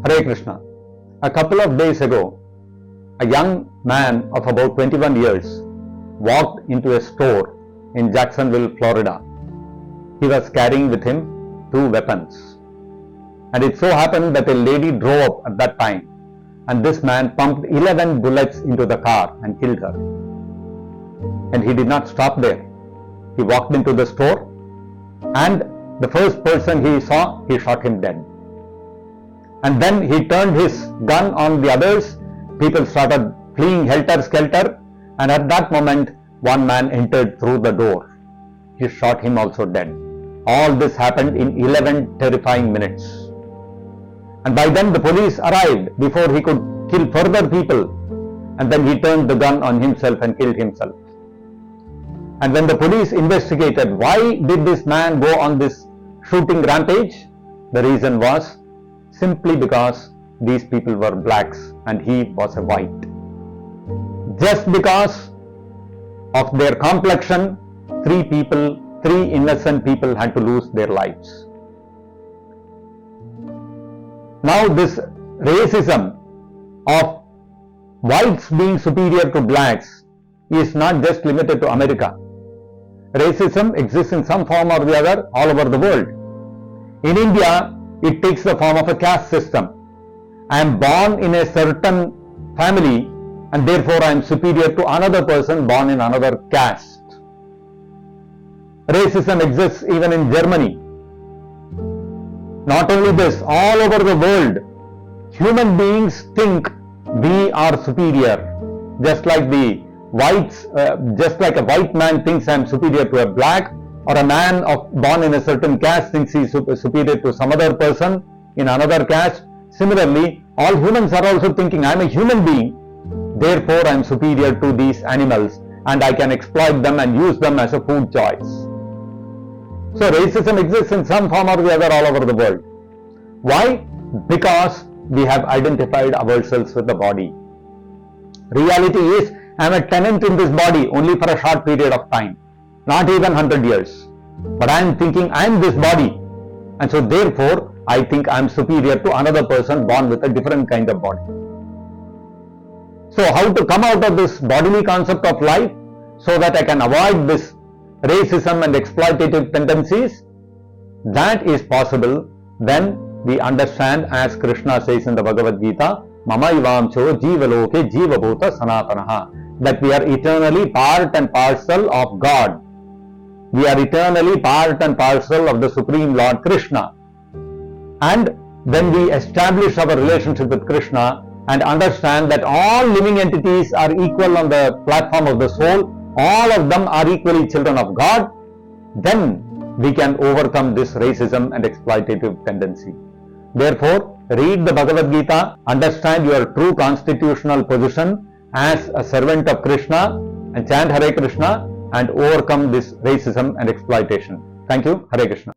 Hare Krishna. A couple of days ago, a young man of about 21 years walked into a store in Jacksonville, Florida. He was carrying with him two weapons. And it so happened that a lady drove up at that time, and this man pumped 11 bullets into the car and killed her. And he did not stop there. He walked into the store, and the first person he saw, he shot him dead. And then he turned his gun on the others. People started fleeing helter-skelter, and at that moment, one man entered through the door. He shot him also dead. All this happened in 11 terrifying minutes. And by then the police arrived before he could kill further people, and then he turned the gun on himself and killed himself. And when the police investigated why did this man go on this shooting rampage, the reason was simply because these people were blacks and he was a white. Just because of their complexion, three innocent people had to lose their lives. Now this racism of whites being superior to blacks is not just limited to America. Racism exists in some form or the other all over the world. In India, it takes the form of a caste system. I am born in a certain family and therefore I am superior to another person born in another caste. Racism exists even in Germany. Not only this, all over the world, human beings think we are superior. Just like the whites, just like a white man thinks I am superior to a black, or a man born in a certain caste thinks he is superior to some other person in another caste. Similarly, all humans are also thinking I am a human being, therefore I am superior to these animals and I can exploit them and use them as a food choice. So racism exists in some form or the other all over the world. Why? Because we have identified ourselves with the body. Reality is I am a tenant in this body only for a short period of time, not even 100 years. But I am thinking I am this body, and so therefore I think I am superior to another person born with a different kind of body. So how to come out of this bodily concept of life so that I can avoid this racism and exploitative tendencies? That is possible when we understand, as Krishna says in the Bhagavad Gita, Mama Ivamcho Jivaloke Jivabhuta Sanatanaha, that we are eternally part and parcel of God. We are eternally part and parcel of the Supreme Lord Krishna. And when we establish our relationship with Krishna and understand that all living entities are equal on the platform of the soul, all of them are equally children of God, then we can overcome this racism and exploitative tendency. Therefore, read the Bhagavad Gita, understand your true constitutional position as a servant of Krishna, and chant Hare Krishna and overcome this racism and exploitation. Thank you. Hare Krishna.